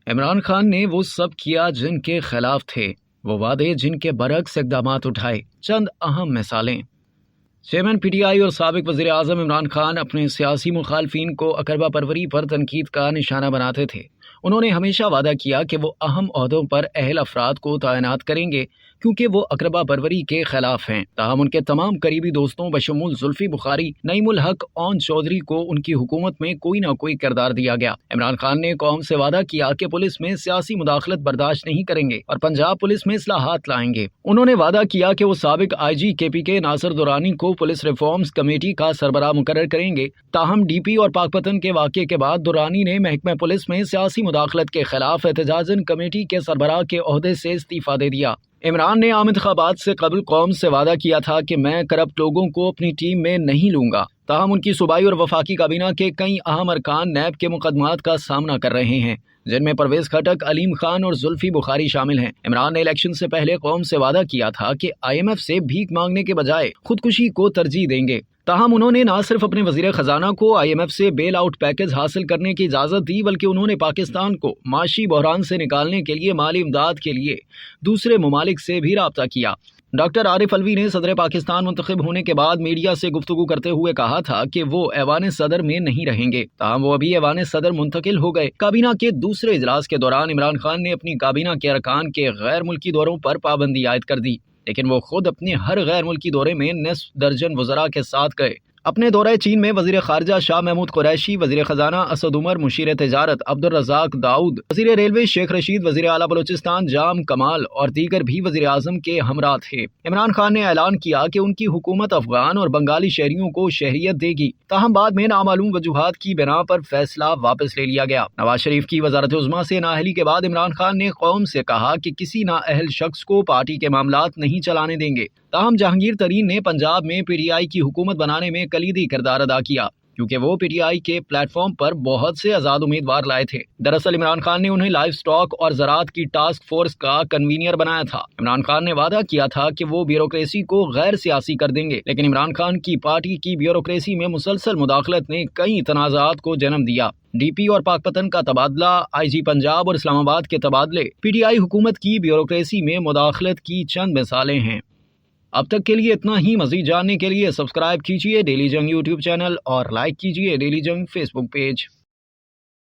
عمران خان نے وہ سب کیا جن کے خلاف تھے، وہ وعدے جن کے برعکس اقدامات اٹھائے۔ چند اہم مثالیں۔ چیئرمین پی ٹی آئی اور سابق وزیر اعظم عمران خان اپنے سیاسی مخالفین کو اقربا پروری پر تنقید کا نشانہ بناتے تھے۔ انہوں نے ہمیشہ وعدہ کیا کہ وہ اہم عہدوں پر اہل افراد کو تعینات کریں گے کیونکہ وہ اقربا پروری کے خلاف ہیں۔ تاہم ان کے تمام قریبی دوستوں بشمول زلفی بخاری، نعیم الحق، اون چودھری کو ان کی حکومت میں کوئی نہ کوئی کردار دیا گیا۔ عمران خان نے قوم سے وعدہ کیا کہ پولیس میں سیاسی مداخلت برداشت نہیں کریں گے اور پنجاب پولیس میں اصلاحات لائیں گے۔ انہوں نے وعدہ کیا کہ وہ سابق آئی جی کے پی کے ناصر درانی کو پولیس ریفارمز کمیٹی کا سربراہ مقرر کریں گے۔ تاہم ڈی پی اور پاکپتن کے واقعے کے بعد درانی نے محکمہ پولیس میں سیاسی مداخلت کے خلاف احتجاجاً کمیٹی کے سربراہ کے عہدے سے استعفیٰ دے دیا۔ عمران نے عام انتخابات سے قبل قوم سے وعدہ کیا تھا کہ میں کرپٹ لوگوں کو اپنی ٹیم میں نہیں لوں گا۔ تاہم ان کی صوبائی اور وفاقی کابینہ کے کئی اہم ارکان نیب کے مقدمات کا سامنا کر رہے ہیں، جن میں پرویز خٹک، علیم خان اور زلفی بخاری شامل ہیں۔ عمران نے الیکشن سے پہلے قوم سے وعدہ کیا تھا کہ آئی ایم ایف سے بھیک مانگنے کے بجائے خودکشی کو ترجیح دیں گے۔ تاہم انہوں نے نہ صرف اپنے وزیر خزانہ کو آئی ایم ایف سے بیل آؤٹ پیکج حاصل کرنے کی اجازت دی، بلکہ انہوں نے پاکستان کو معاشی بحران سے نکالنے کے لیے مالی امداد کے لیے دوسرے ممالک سے بھی رابطہ کیا۔ ڈاکٹر عارف علوی نے صدر پاکستان منتخب ہونے کے بعد میڈیا سے گفتگو کرتے ہوئے کہا تھا کہ وہ ایوان صدر میں نہیں رہیں گے، تاہم وہ ابھی ایوان صدر منتقل ہو گئے۔ کابینہ کے دوسرے اجلاس کے دوران عمران خان نے اپنی کابینہ کے ارکان کے غیر ملکی دوروں پر پابندی عائد کر دی، لیکن وہ خود اپنے ہر غیر ملکی دورے میں نصف درجن وزراء کے ساتھ گئے۔ اپنے دورہ چین میں وزیر خارجہ شاہ محمود قریشی، وزیر خزانہ اسد عمر، مشیر تجارت عبدالرزاق داؤد، وزیر ریلوے شیخ رشید، وزیر اعلیٰ بلوچستان جام کمال اور دیگر بھی وزیر اعظم کے ہمراہ تھے۔ عمران خان نے اعلان کیا کہ ان کی حکومت افغان اور بنگالی شہریوں کو شہریت دے گی، تاہم بعد میں نامعلوم وجوہات کی بنا پر فیصلہ واپس لے لیا گیا۔ نواز شریف کی وزارت عظمیٰ سے نااہلی کے بعد عمران خان نے قوم سے کہا کہ کسی نااہل شخص کو پارٹی کے معاملات نہیں چلانے دیں گے۔ تاہم جہانگیر ترین نے پنجاب میں پی ٹی آئی کی حکومت بنانے میں کلیدی کردار ادا کیا، کیونکہ وہ پی ٹی آئی کے پلیٹ فارم پر بہت سے آزاد امیدوار لائے تھے۔ دراصل عمران خان نے انہیں لائف سٹاک اور زراعت کی ٹاسک فورس کا کنوینئر بنایا تھا۔ عمران خان نے وعدہ کیا تھا کہ وہ بیوروکریسی کو غیر سیاسی کر دیں گے، لیکن عمران خان کی پارٹی کی بیوروکریسی میں مسلسل مداخلت نے کئی تنازعات کو جنم دیا۔ ڈی پی اور پاکپتن کا تبادلہ، آئی جی پنجاب اور اسلام آباد کے تبادلے پی ٹی آئی حکومت کی بیوروکریسی میں مداخلت کی چند مثالیں ہیں۔ اب تک کے لیے اتنا ہی۔ مزید جاننے کے لیے سبسکرائب کیجیے ڈیلی جنگ یوٹیوب چینل اور لائک کیجیے ڈیلی جنگ فیس بک پیج۔